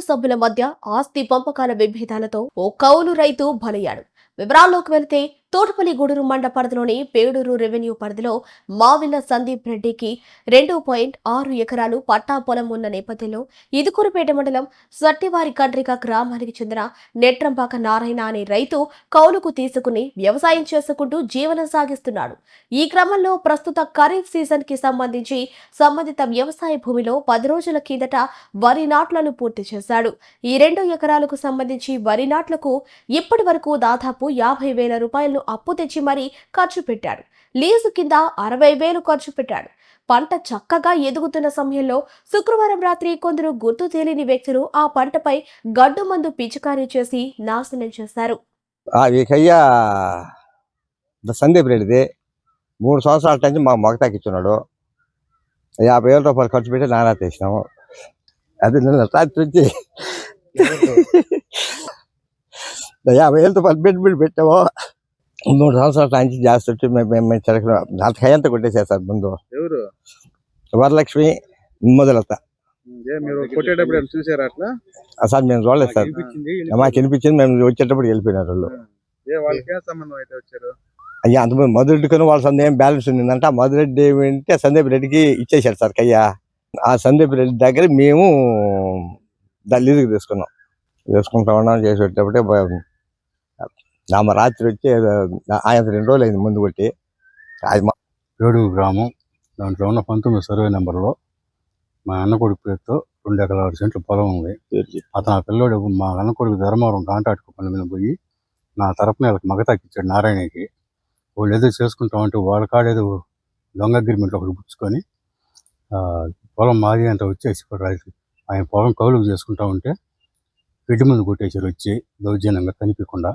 సభ్యుల మధ్య ఆస్తి పంపకాల విభేదాలతో ఓ కౌలు రైతు బలయ్యాడు. వివరాల్లోకి వెళితే తోటపల్లి గూడూరు మండల పరిధిలోని పేడూరు రెవెన్యూ పరిధిలో మావిల్ల సందీప్ రెడ్డికి 2.6 ఎకరాలు పట్టా పొలం ఉన్న నేపథ్యంలో ఇదుకూరుపేట మండలం సట్టివారి కండ్రిక గ్రామానికి చెందిన నెట్రంపాక నారాయణ అనే రైతు కౌలుకు తీసుకుని వ్యవసాయం చేసుకుంటూ జీవనం సాగిస్తున్నాడు. ఈ క్రమంలో ప్రస్తుత ఖరీఫ్ సీజన్ కి సంబంధించి సంబంధిత వ్యవసాయ భూమిలో 10 రోజుల కిందట వరి నాట్లను పూర్తి చేశాడు. ఈ 2 ఎకరాలకు సంబంధించి వరి నాట్లకు ఇప్పటి వరకు దాదాపు 50,000 రూపాయలను అప్పు తెచ్చి మరీ ఖర్చు పెట్టాడు. లీజు కింద 60,000 ఖర్చు పెట్టాడు. పంట చక్కగా ఎదుగుతున్న సమయంలో శుక్రవారం రాత్రి కొందరు గుర్తు తెలియని వ్యక్తులు ఆ పంటపై గడ్డు మందు పిచికారీ చేసి నాశనం చేశారు. సందీప్ రెడ్డిది 3 సంవత్సరాల నుంచి మా మగతాకిచ్చున్నాడు. 50,000 రూపాయలు ఖర్చు పెట్టి నానా తెచ్చినాము. అది నిన్న రాత్రి నుంచి 50,000 రూపాయలు బిల్ పెట్టాము. 3 సంవత్సరాల నుంచి చేస్తుంటే మేము అంత కొట్టేసారు సార్. ముందు వరలక్ష్మి మొదలత సార్ మేము చూడలేదు సార్. మాకు వినిపించింది, మేము వచ్చేటప్పుడు వెళ్ళిపోయినారు వాళ్ళు. అయ్యా అంతమంది మధురెడ్డికి వాళ్ళ సందేహం బ్యాలెన్స్ ఉండిందంటే ఆ మధురెడ్డి ఏమంటే సందీప్ రెడ్డికి ఇచ్చేసాడు సార్ కయ్యా. ఆ సందీప్ రెడ్డి దగ్గర మేము దాన్ని లీజుకి తీసుకుంటా ఉన్నాం. చేసేటప్పుడే మా రాత్రి వచ్చి ఆయన 2 రోజులు అయింది ముందు కొట్టి. పేడూరు గ్రామం దాంట్లో ఉన్న 19 సర్వే నెంబర్లో మా అన్న కొడుకు పేరుతో 2 ఎకరాల 6 సెంట్లు పొలం ఉంది. అతను ఆ పిల్లోడు మా అన్న కొడుకు ధర్మవరం కాంట్రాక్ట్ పని మీద పోయి నా తరపున వీళ్ళకి మగతాకిచ్చాడు నారాయణకి. వాళ్ళు ఏదో చేసుకుంటామంటే వాళ్ళ కాడేదో దొంగ అగ్రిమెంట్ ఒకటి పుచ్చుకొని పొలం మాది అంతా వచ్చేసి ఆయన పొలం కౌలుకు చేసుకుంటా ఉంటే పెట్టి ముందు కొట్టేశారు. వచ్చి దౌర్జన్యంగా కనిపించకుండా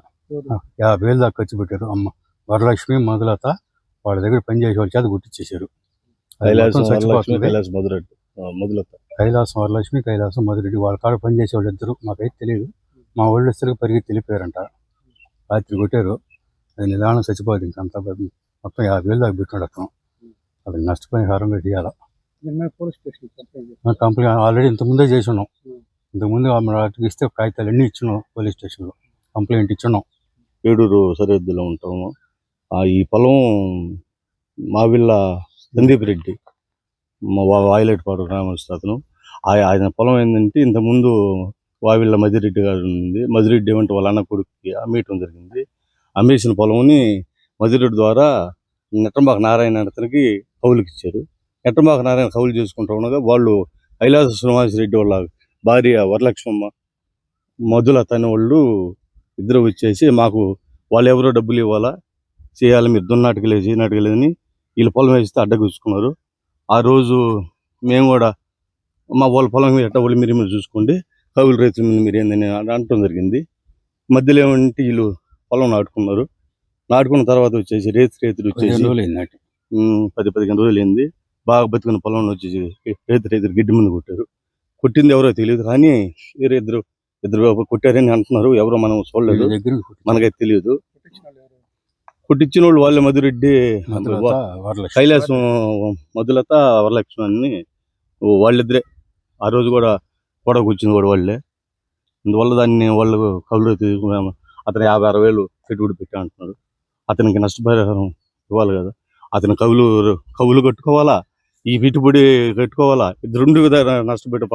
50,000 దాకా ఖర్చు పెట్టారు. అమ్మ వరలక్ష్మి మొదలత వాళ్ళ దగ్గర పనిచేసే వాళ్ళ చేత గుర్తించేశారు. కైలాసం వరలక్ష్మి, కైలాసం మధురెడ్డి వాళ్ళ కాడ పనిచేసే వాళ్ళు ఇద్దరు. మాకైతే తెలియదు. మా వాళ్ళు ఇద్దరు పరిగెత్తి వెళ్ళిపోయారంట. రాత్రి కొట్టారు. అది నిదానం చచ్చిపోతుంది. ఇంకంతా మొత్తం 50,000 దాకా పెట్టాడు అతను. అది నష్టపరిహారంగా చేయాలి. కంప్లైంట్ ఆల్రెడీ ఇంతకుముందే చేసి ఉన్నాం. ఇంతకుముందు వాటికి ఇస్తే కాగితాలు అన్నీ ఇచ్చినాం. పోలీస్ స్టేషన్లో కంప్లైంట్ ఇచ్చున్నాం. పేడూరు సరిహద్దులో ఉంటాము. ఈ పొలం మావిల్ల సందీప్ రెడ్డి వాయిలెట్పాడు గ్రామస్తు అతను. ఆయన పొలం ఏంటంటే ఇంతకుముందు వావిల్ల మదిరెడ్డి గారు ఉంది. మదిరెడ్డి ఏమంటే వాళ్ళ అన్న కొడుకుకి అమ్మేయటం జరిగింది. అమ్మేసిన పొలంని మదిరెడ్డి ద్వారా నెట్రంపాక నారాయణ అతనికి కౌలుకి ఇచ్చారు. నెట్రంపాక నారాయణ కౌలు చేసుకుంటూ ఉండగా వాళ్ళు కైలాస శ్రీనివాసరెడ్డి వాళ్ళ భార్య వరలక్ష్మమ్మ మొదలత అనే వాళ్ళు ఇద్దరు వచ్చేసి మాకు వాళ్ళు ఎవరో డబ్బులు ఇవ్వాలా చేయాలి, మీరు దున్నాటికి లేదు చేయనాటికి లేదని వీళ్ళు పొలం వేస్తే అడ్డగుచ్చుకున్నారు. ఆ రోజు మేము కూడా మా వాళ్ళ పొలం ఎట్ట వాళ్ళు మీరు చూసుకోండి, కౌలు రైతుల మీద మీరు ఏందని అనటం జరిగింది. మధ్యలో ఏమంటే వీళ్ళు పొలం నాటుకున్నారు. నాటుకున్న తర్వాత వచ్చేసి రైతులు వచ్చేసి 10-15 రోజులు అయింది. బాగా బతికిన పొలంలో వచ్చేసి రైతులు గిడ్డి ముందు కొట్టారు. కొట్టింది ఎవరో తెలియదు కానీ వేరే ఇద్దరు కొట్టారని అంటున్నారు. ఎవరో మనం చూడలేదు, మనకైతే తెలియదు. కొట్టించిన వాళ్ళు వాళ్ళే మధురెడ్డి, కైలాసం మొదలత వరలక్ష్మి అని వాళ్ళిద్దరే. ఆ రోజు కూడా గొడవకు వచ్చింది కూడా వాళ్ళే. అందువల్ల దాన్ని వాళ్ళు కౌలు అతను 50-60,000 పెట్టుబడి పెట్టా అంటున్నాడు. అతనికి నష్టపరిహారం ఇవ్వాలి కదా. అతను కౌలు కట్టుకోవాలా, ఈ పెట్టుబడి కట్టుకోవాలా, ఇది 2 నష్టపెట్టు